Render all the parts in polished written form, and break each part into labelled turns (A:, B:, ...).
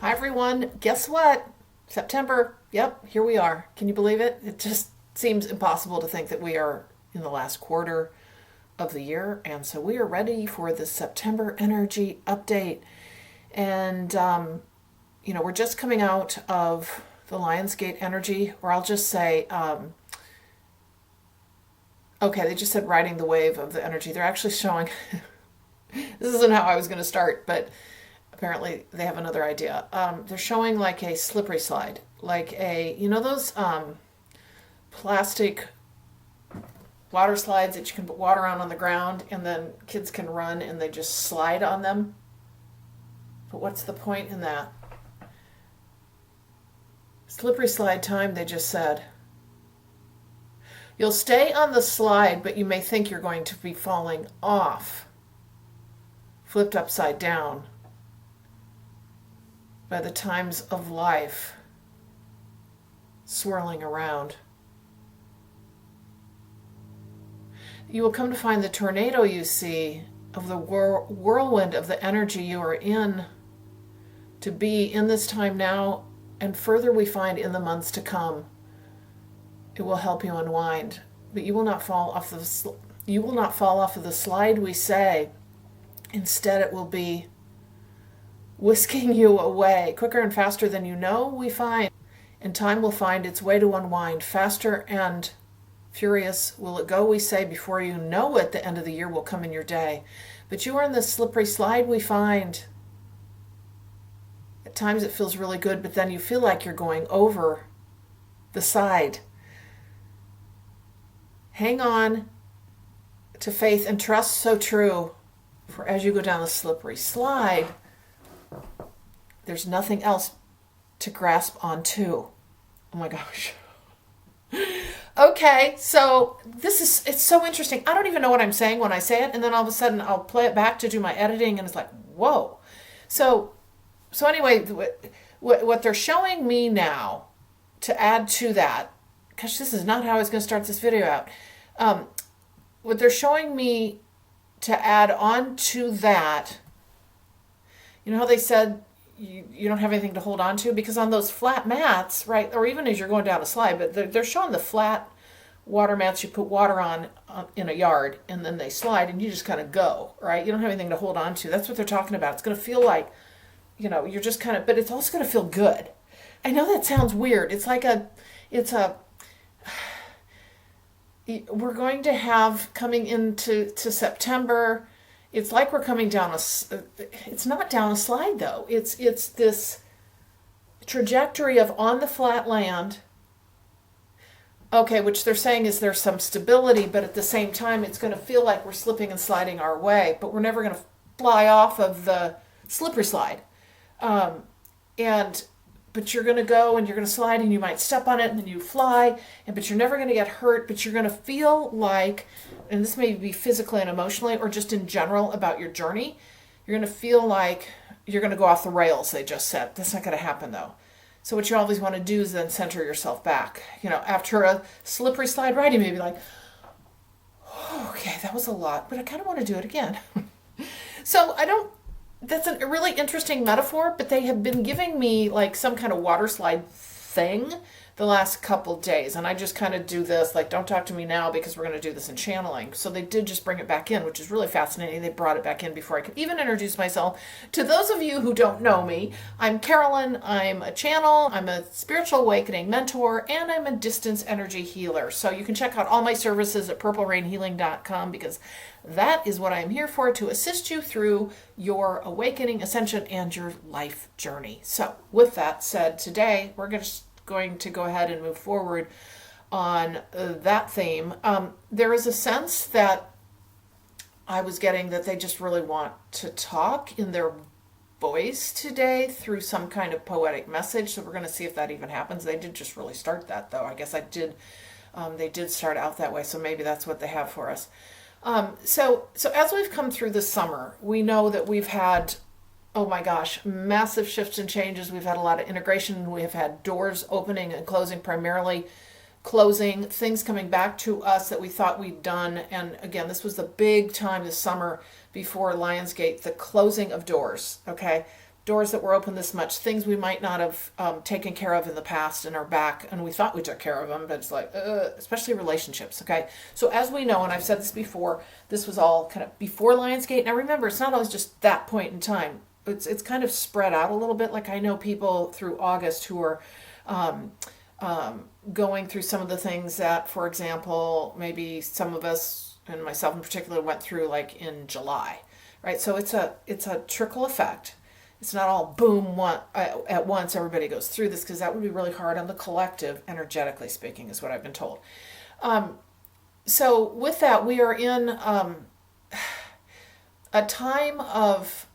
A: Hi everyone. Guess what? September. Yep, here we are. Can you believe it? It just seems impossible to think that we are in the last quarter of the year. And so we are ready for the September energy update. And, we're just coming out of the Lionsgate energy, or I'll just say, okay, they just said riding the wave of the energy. They're actually showing, this isn't how I was going to start, but apparently they have another idea. They're showing like a slippery slide, like those plastic water slides that you can put water on the ground and then kids can run and they just slide on them. But what's the point in that? Slippery slide time, they just said. You'll stay on the slide, but you may think you're going to be falling off, flipped upside down by the times of life swirling around. You will come to find the tornado you see of the whirlwind of the energy you are in to be in this time now, and further we find in the months to come. It will help you unwind, but you will not fall off of the slide, we say. Instead, it will be whisking you away quicker and faster than you know, we find. And time will find its way to unwind. Faster and furious will it go, we say. Before you know it, the end of the year will come in your day. But you are in this slippery slide, we find. At times it feels really good, but then you feel like you're going over the side. Hang on to faith and trust so true, for as you go down the slippery slide, there's nothing else to grasp onto. Oh my gosh. Okay, so it's so interesting. I don't even know what I'm saying when I say it, and then all of a sudden I'll play it back to do my editing, and it's like, whoa. So anyway, what they're showing me now to add to that, gosh, this is not how I was going to start this video out. What they're showing me to add on to that, you know how they said you don't have anything to hold on to? Because on those flat mats, right, or even as you're going down a slide, but they're showing the flat water mats you put water on in a yard, and then they slide, and you just kind of go, right? You don't have anything to hold on to. That's what they're talking about. It's going to feel like, you're just kind of, but it's also going to feel good. I know that sounds weird. We're going to have coming into September, it's like we're coming down it's not down a slide though. It's this trajectory of on the flat land. Okay, which they're saying is there's some stability, but at the same time, it's going to feel like we're slipping and sliding our way, but we're never going to fly off of the slippery slide. But you're going to go and you're going to slide and you might step on it and then you fly, but you're never going to get hurt, but you're going to feel like, and this may be physically and emotionally or just in general about your journey, you're going to feel like you're going to go off the rails, they just said. That's not going to happen though. So what you always want to do is then center yourself back. After a slippery slide ride, you may be like, oh, okay, that was a lot, but I kind of want to do it again. That's a really interesting metaphor, but they have been giving me like some kind of water slide thing the last couple days. And I just kind of do this, like, don't talk to me now because we're going to do this in channeling. So they did just bring it back in, which is really fascinating. They brought it back in before I could even introduce myself. To those of you who don't know me, I'm Carolyn. I'm a channel. I'm a spiritual awakening mentor, and I'm a distance energy healer. So you can check out all my services at purplerainhealing.com because that is what I'm here for, to assist you through your awakening, ascension, and your life journey. So with that said, today we're going to go ahead and move forward on that theme. There is a sense that I was getting that they just really want to talk in their voice today through some kind of poetic message. So we're going to see if that even happens. They did just really start that though. I guess they did start out that way. So maybe that's what they have for us. So as we've come through this summer, we know that we've had, oh my gosh, massive shifts and changes. We've had a lot of integration. We have had doors opening and closing, primarily closing, things coming back to us that we thought we'd done. And again, this was the big time this summer before Lionsgate, the closing of doors, okay? doors that were open this much, things we might not have taken care of in the past and are back, and we thought we took care of them, but it's like, especially relationships, okay? So as we know, and I've said this before, this was all kind of before Lionsgate. Now remember, it's not always just that point in time. It's kind of spread out a little bit. Like I know people through August who are going through some of the things that, for example, maybe some of us, and myself in particular, went through like in July, right? So it's a trickle effect. It's not all boom at once everybody goes through this, because that would be really hard on the collective, energetically speaking, is what I've been told. So with that, we are in a time of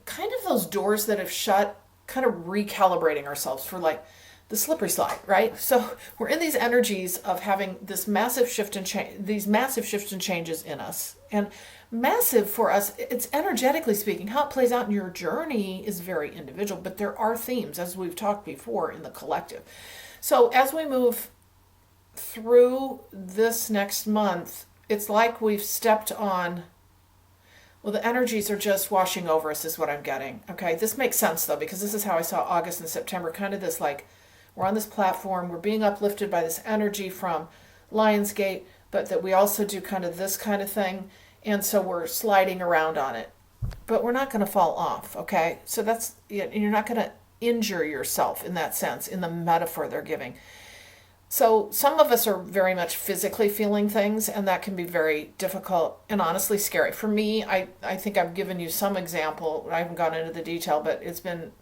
A: kind of those doors that have shut, kind of recalibrating ourselves for like the slippery slide, right? So we're in these energies of having this massive shift and these massive shifts and changes in us. And massive for us, it's energetically speaking, how it plays out in your journey is very individual, but there are themes, as we've talked before, in the collective. So as we move through this next month, it's like we've stepped on, well, the energies are just washing over us is what I'm getting. Okay, this makes sense though, because this is how I saw August and September, kind of this like, we're on this platform, we're being uplifted by this energy from Lionsgate, but that we also do kind of this kind of thing. And so we're sliding around on it, but we're not going to fall off. Okay. So you're not going to injure yourself in that sense, in the metaphor they're giving. So some of us are very much physically feeling things, and that can be very difficult and honestly scary. For me, I think I've given you some example. I haven't gone into the detail, but it's been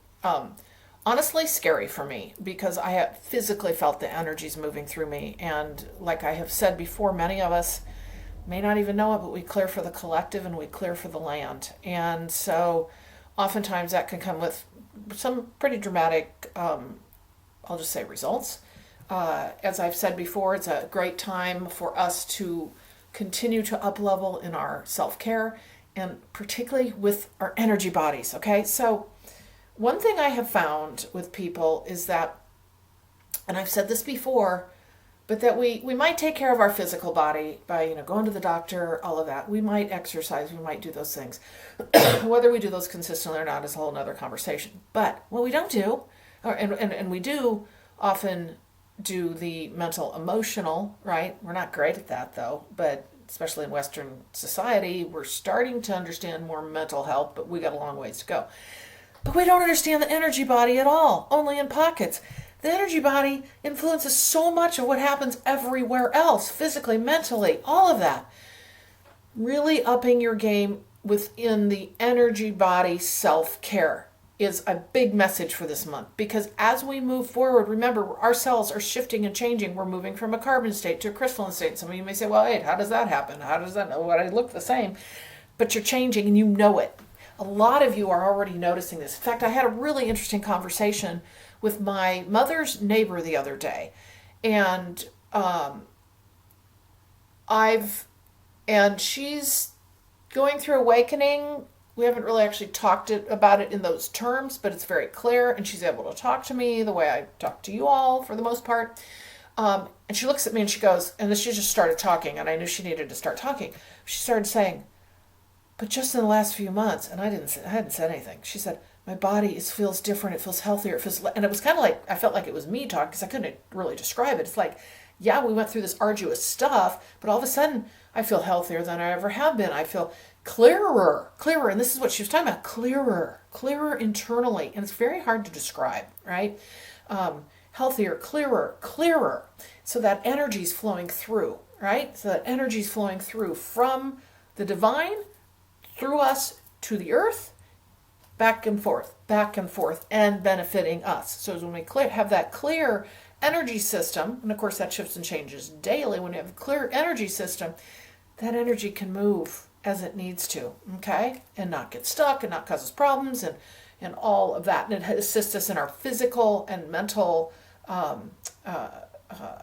A: honestly scary for me, because I have physically felt the energies moving through me. And like I have said before, many of us may not even know it, but we clear for the collective and we clear for the land. And so oftentimes that can come with some pretty dramatic, I'll just say, results. As I've said before, it's a great time for us to continue to up level in our self-care, and particularly with our energy bodies. Okay. So one thing I have found with people is that, and I've said this before, but that we might take care of our physical body by, going to the doctor, all of that. We might exercise, we might do those things. Whether we do those consistently or not is a whole other conversation. But what we don't do, and we do often do the mental, emotional, right? We're not great at that though, but especially in Western society, we're starting to understand more mental health, but we got a long ways to go. But we don't understand the energy body at all, only in pockets. The energy body influences so much of what happens everywhere else, physically, mentally, all of that. Really upping your game within the energy body self-care is a big message for this month, because as we move forward, remember, our cells are shifting and changing. We're moving from a carbon state to a crystalline state. Some of you may say, well, hey, how does that happen? How does that know what I look the same? But you're changing and you know it. A lot of you are already noticing this. In fact, I had a really interesting conversation with my mother's neighbor the other day, and she's going through awakening. We haven't really actually talked about it in those terms, but it's very clear, and she's able to talk to me the way I talk to you all for the most part. And she looks at me and she goes, and then she just started talking, and I knew she needed to start talking. She started saying, but just in the last few months, and I hadn't said anything. She said, my body feels different. It feels healthier. And it was kind of like, I felt like it was me talking, because I couldn't really describe it. It's like, yeah, we went through this arduous stuff, but all of a sudden I feel healthier than I ever have been. I feel clearer. And this is what she was talking about, clearer internally. And it's very hard to describe, right? Healthier, clearer. So that energy's flowing through, right? So that energy's flowing through from the divine, through us to the earth, back and forth, and benefiting us. So when we have that clear energy system, and of course that shifts and changes daily, when you have a clear energy system, that energy can move as it needs to, okay? And not get stuck and not cause us problems and all of that. And it assists us in our physical and mental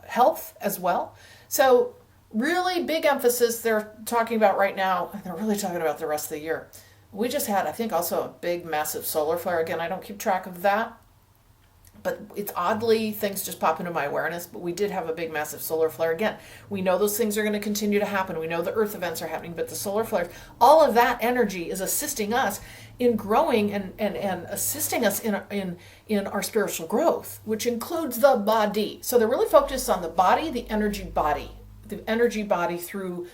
A: health as well. So really big emphasis they're talking about right now, and they're really talking about the rest of the year. We just had, I think, also a big, massive solar flare. Again, I don't keep track of that, But it's oddly, things just pop into my awareness. But we did have a big, massive solar flare. Again, we know those things are going to continue to happen. We know the Earth events are happening, but the solar flares, all of that energy is assisting us in growing and assisting us in our spiritual growth, which includes the body. So they're really focused on the energy body through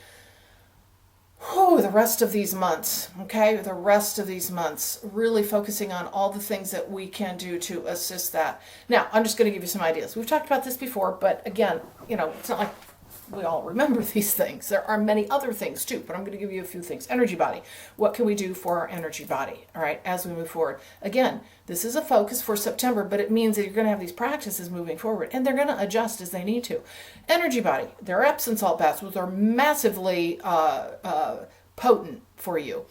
A: the rest of these months, okay? The rest of these months, really focusing on all the things that we can do to assist that. Now, I'm just going to give you some ideas. We've talked about this before, but again, it's not like we all remember these things. There are many other things too, but I'm going to give you a few things. Energy body. What can we do for our energy body, all right, as we move forward? Again, this is a focus for September, but it means that you're going to have these practices moving forward, and they're going to adjust as they need to. Energy body. Their Epsom salt baths, which are massively potent for you.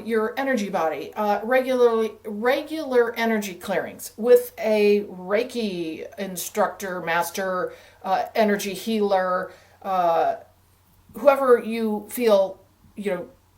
A: Your energy body, regular energy clearings with a Reiki instructor, master, energy healer, whoever you feel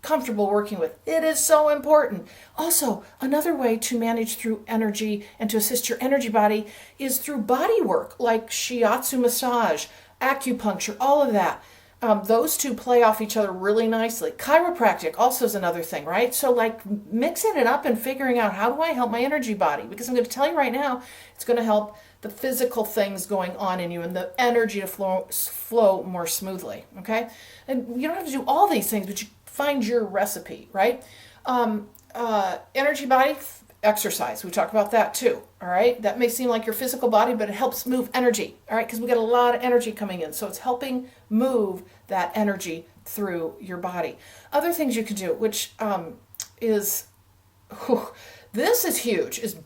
A: comfortable working with. It is so important. Also, another way to manage through energy and to assist your energy body is through body work, like shiatsu massage, acupuncture, all of that. Those two play off each other really nicely. Chiropractic also is another thing, right? So like mixing it up and figuring out, how do I help my energy body? Because I'm going to tell you right now, it's going to help the physical things going on in you and the energy to flow more smoothly, okay? And you don't have to do all these things, but you find your recipe, right? Energy body, exercise. We talk about that too, all right? That may seem like your physical body, but it helps move energy, all right? Because we got a lot of energy coming in. So it's helping move that energy through your body. Other things you can do, which this is huge, is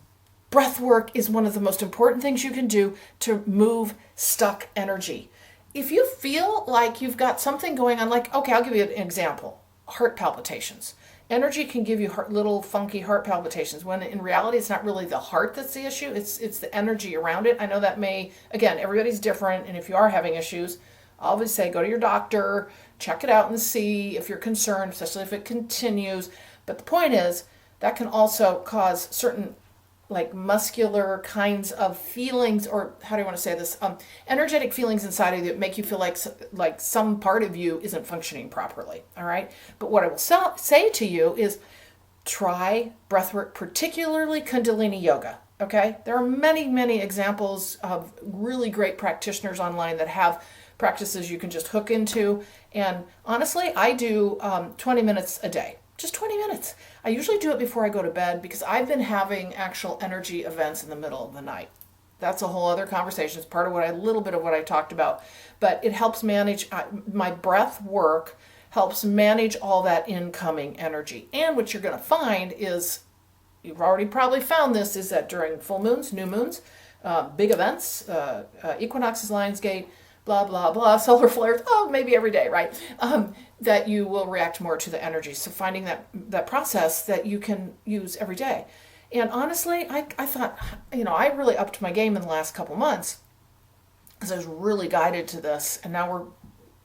A: breath work is one of the most important things you can do to move stuck energy. If you feel like you've got something going on, like, okay, I'll give you an example. Heart palpitations. Energy can give you little funky heart palpitations, when in reality it's not really the heart that's the issue, it's the energy around it. I know that again, everybody's different, and if you are having issues, I always say go to your doctor, check it out and see if you're concerned, especially if it continues. But the point is, that can also cause certain like muscular kinds of feelings, or how do you want to say this, energetic feelings inside of you that make you feel like some part of you isn't functioning properly, all right? But what I will say to you is try breathwork, particularly Kundalini yoga, okay? There are many, many examples of really great practitioners online that have practices you can just hook into, and honestly, I do 20 minutes a day. Just 20 minutes. I usually do it before I go to bed because I've been having actual energy events in the middle of the night. That's a whole other conversation. It's part of a little bit of what I talked about. But it helps manage, my breath work helps manage all that incoming energy. And what you're going to find is, you've already probably found this, is that during full moons, new moons, big events, equinoxes, Lionsgate, blah, blah, blah, solar flares, maybe every day, right? That you will react more to the energy. So finding that process that you can use every day. And honestly, I thought, I really upped my game in the last couple months because I was really guided to this. And now we're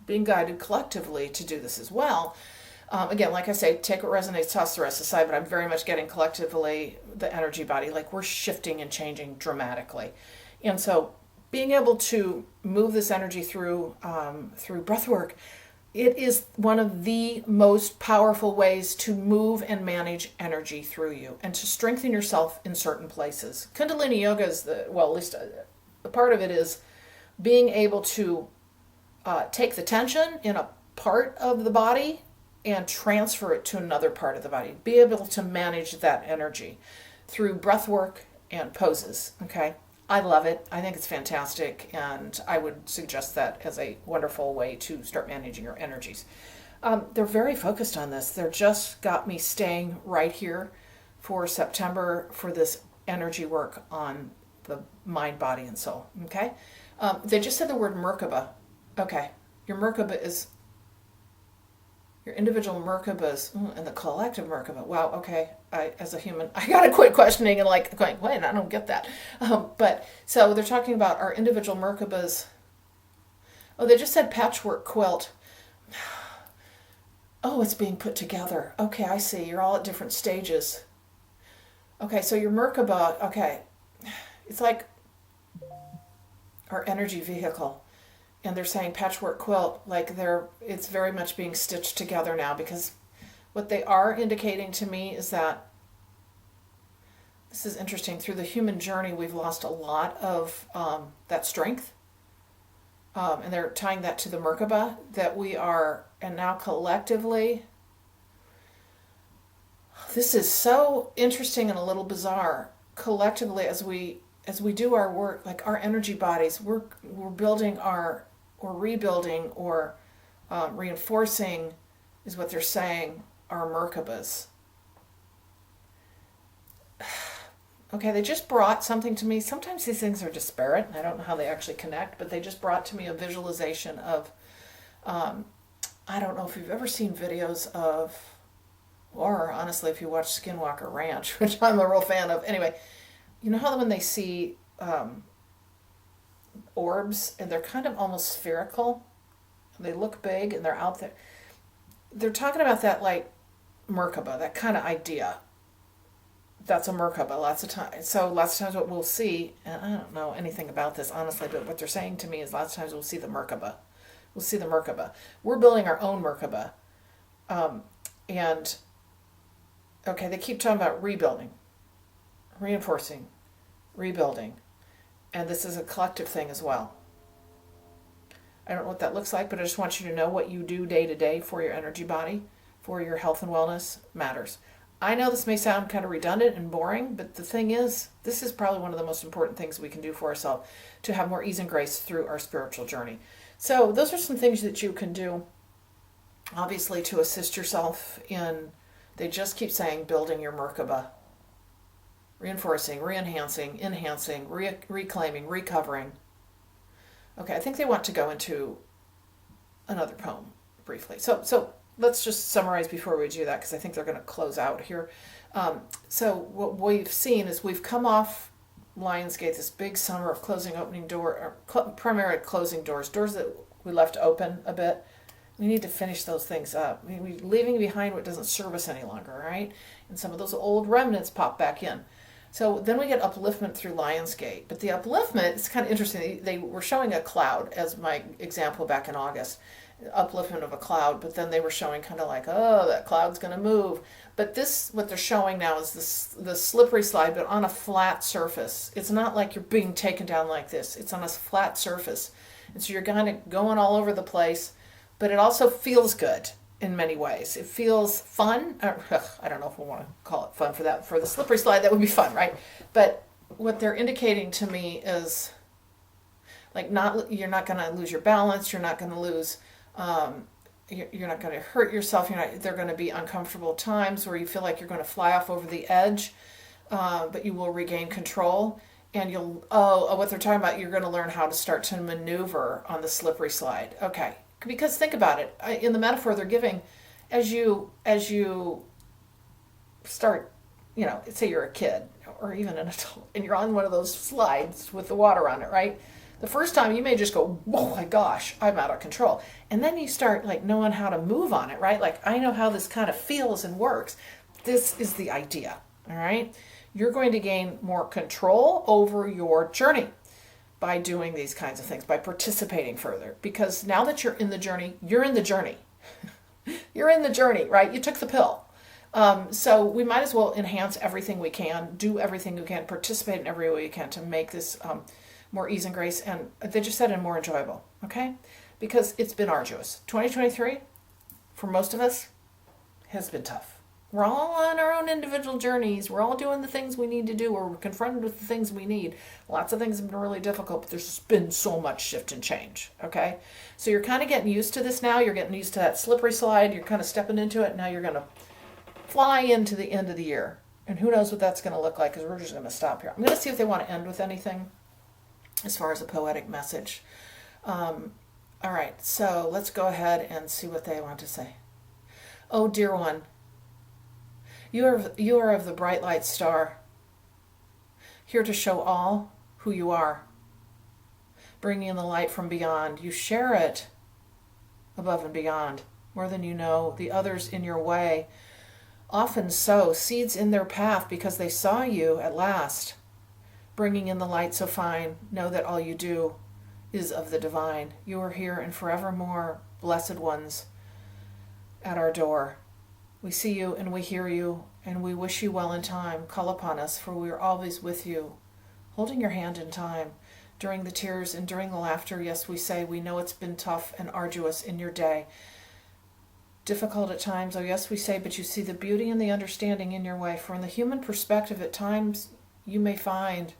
A: being guided collectively to do this as well. Again, like I say, take what resonates, toss the rest aside, but I'm very much getting collectively the energy body, like we're shifting and changing dramatically. And so being able to move this energy through breath work, it is one of the most powerful ways to move and manage energy through you and to strengthen yourself in certain places. Kundalini yoga is at least a part of it is being able to take the tension in a part of the body and transfer it to another part of the body. Be able to manage that energy through breath work and poses, okay? I love it. I think it's fantastic, and I would suggest that as a wonderful way to start managing your energies. They're very focused on this. They're just got me staying right here for September for this energy work on the mind, body, and soul, okay? They just said the word Merkabah. Okay, your Merkabah is your individual Merkabahs and the collective Merkabah. Wow, okay. As a human, I gotta quit questioning and going, wait, I don't get that. But so they're talking about our individual Merkabahs. Oh, they just said patchwork quilt. Oh, it's being put together. Okay, I see. You're all at different stages. Okay, so your Merkabah, okay. It's like our energy vehicle. And they're saying patchwork quilt, like it's very much being stitched together now, because what they are indicating to me is that this is interesting. Through the human journey, we've lost a lot of that strength. And they're tying that to the Merkabah, that we are, and now collectively, this is so interesting and a little bizarre. Collectively, as we do our work, like our energy bodies, we're building or rebuilding or reinforcing, is what they're saying, our Merkabahs. Okay, they just brought something to me. Sometimes these things are disparate, and I don't know how they actually connect, but they just brought to me a visualization of, I don't know if you've ever seen videos of, or honestly, if you watch Skinwalker Ranch, which I'm a real fan of. Anyway, you know how when they see orbs, and they're kind of almost spherical, they look big, and they're out there. They're talking about that, like Merkabah, that kind of idea. That's a Merkabah lots of times. So lots of times what we'll see, and I don't know anything about this honestly, but what they're saying to me is lots of times we'll see the Merkabah. We'll see the Merkabah. We're building our own Merkabah. And, okay, they keep talking about rebuilding, reinforcing, rebuilding. And this is a collective thing as well. I don't know what that looks like, but I just want you to know what you do day to day for your energy body, for your health and wellness matters. I know this may sound kind of redundant and boring, but the thing is, this is probably one of the most important things we can do for ourselves to have more ease and grace through our spiritual journey. So those are some things that you can do, obviously, to assist yourself in, they just keep saying, building your Merkabah. Reinforcing, re-enhancing, enhancing, reclaiming, recovering. Okay, I think they want to go into another poem briefly. So let's just summarize before we do that, because I think they're going to close out here. So what we've seen is we've come off Lionsgate, this big summer of closing, opening door, primarily closing doors that we left open a bit. We need to finish those things up. I mean, we're leaving behind what doesn't serve us any longer, right? And some of those old remnants pop back in. So then we get upliftment through Lionsgate. But the upliftment is kind of interesting. They were showing a cloud as my example back in August. Upliftment of a cloud, but then they were showing kind of like, oh, that cloud's going to move. But this, what they're showing now is the slippery slide, but on a flat surface. It's not like you're being taken down like this. It's on a flat surface. And so you're kind of going all over the place, but it also feels good in many ways. It feels fun. I don't know if we want to call it fun for that. For the slippery slide, that would be fun, right? But what they're indicating to me is, like, you're not going to lose your balance. You're not going to lose... you're not going to hurt yourself. They're going to be uncomfortable times where you feel like you're going to fly off over the edge, but you will regain control. And what they're talking about, you're going to learn how to start to maneuver on the slippery slide. Okay, because think about it. In the metaphor they're giving, as you start, say you're a kid or even an adult, and you're on one of those slides with the water on it, right? The first time you may just go, oh my gosh, I'm out of control. And then you start like knowing how to move on it, right? Like, I know how this kind of feels and works. This is the idea, all right? You're going to gain more control over your journey by doing these kinds of things, by participating further. Because now that you're in the journey, you're in the journey. You're in the journey, right? You took the pill. So we might as well enhance everything we can, do everything we can, participate in every way we can to make this... more ease and grace, and they just said, and more enjoyable, okay? Because it's been arduous. 2023, for most of us, has been tough. We're all on our own individual journeys. We're all doing the things we need to do, or we're confronted with the things we need. Lots of things have been really difficult, but there's been so much shift and change, okay? So you're kind of getting used to this now. You're getting used to that slippery slide. You're kind of stepping into it. Now you're going to fly into the end of the year. And who knows what that's going to look like, because we're just going to stop here. I'm going to see if they want to end with anything as far as a poetic message. All right, so let's go ahead and see what they want to say. Oh, dear one, you are of the bright light star, here to show all who you are, bringing in the light from beyond. You share it above and beyond, more than you know. The others in your way often sow seeds in their path because they saw you at last. bringing in the light so fine. Know that all you do is of the divine. You are here and forevermore, blessed ones, at our door. We see you and we hear you, and we wish you well in time. Call upon us, for we are always with you, holding your hand in time. During the tears and during the laughter, yes, we say, we know it's been tough and arduous in your day. Difficult at times, oh yes, we say, but you see the beauty and the understanding in your way. For in the human perspective, at times you may find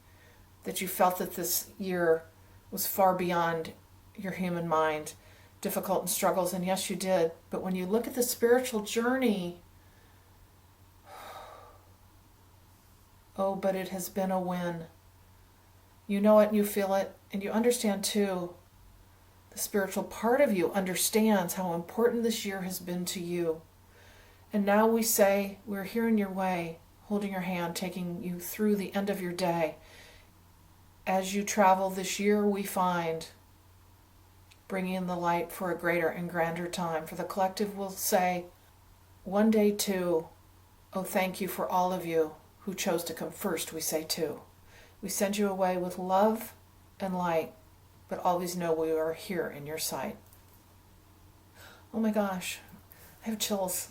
A: that you felt that this year was far beyond your human mind, difficult and struggles, and yes, you did. But when you look at the spiritual journey, oh, but it has been a win. You know it and you feel it, and you understand too. The spiritual part of you understands how important this year has been to you. And now we say, we're here in your way, holding your hand, taking you through the end of your day. As you travel this year, we find bringing in the light for a greater and grander time. For the collective will say, one day too, oh, thank you for all of you who chose to come first, we say too. We send you away with love and light, but always know we are here in your sight. Oh my gosh, I have chills.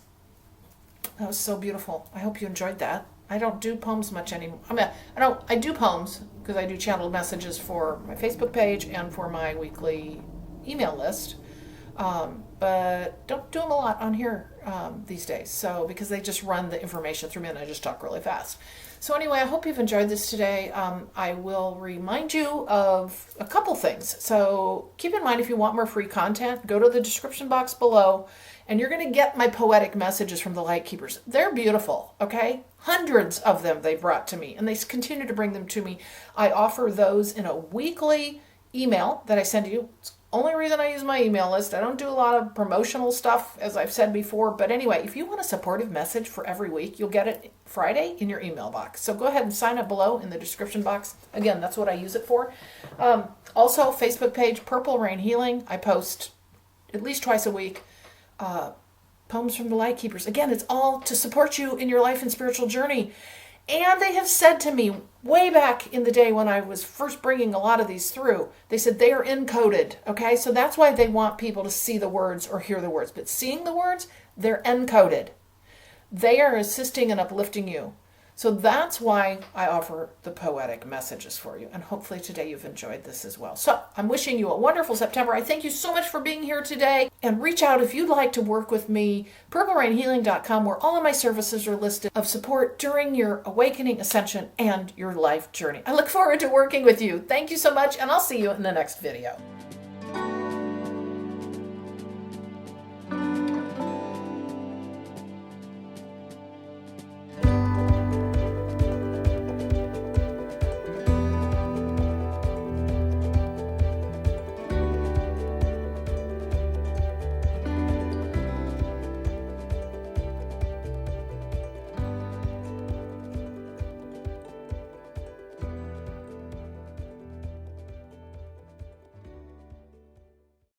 A: That was so beautiful. I hope you enjoyed that. I don't do poems much anymore. I do poems because I do channeled messages for my Facebook page and for my weekly email list. But don't do them a lot on here these days. So because they just run the information through me and I just talk really fast. So anyway, I hope you've enjoyed this today. I will remind you of a couple things. So keep in mind, if you want more free content, go to the description box below and you're going to get my poetic messages from the Light Keepers. They're beautiful, okay? Hundreds of them they brought to me, and they continue to bring them to me. I offer those in a weekly email that I send to you. It's the only reason I use my email list. I don't do a lot of promotional stuff, as I've said before. But anyway, if you want a supportive message for every week, you'll get it Friday in your email box. So go ahead and sign up below in the description box. Again, that's what I use it for. Also, Facebook page, Purple Rain Healing. I post at least twice a week. Poems from the Light Keepers. Again, it's all to support you in your life and spiritual journey. And they have said to me way back in the day when I was first bringing a lot of these through, they said they are encoded. Okay, so that's why they want people to see the words or hear the words. But seeing the words, they're encoded. They are assisting and uplifting you. So that's why I offer the poetic messages for you. And hopefully today you've enjoyed this as well. So I'm wishing you a wonderful September. I thank you so much for being here today. And reach out if you'd like to work with me. PurpleRainHealing.com, where all of my services are listed of support during your awakening, ascension, and your life journey. I look forward to working with you. Thank you so much, and I'll see you in the next video.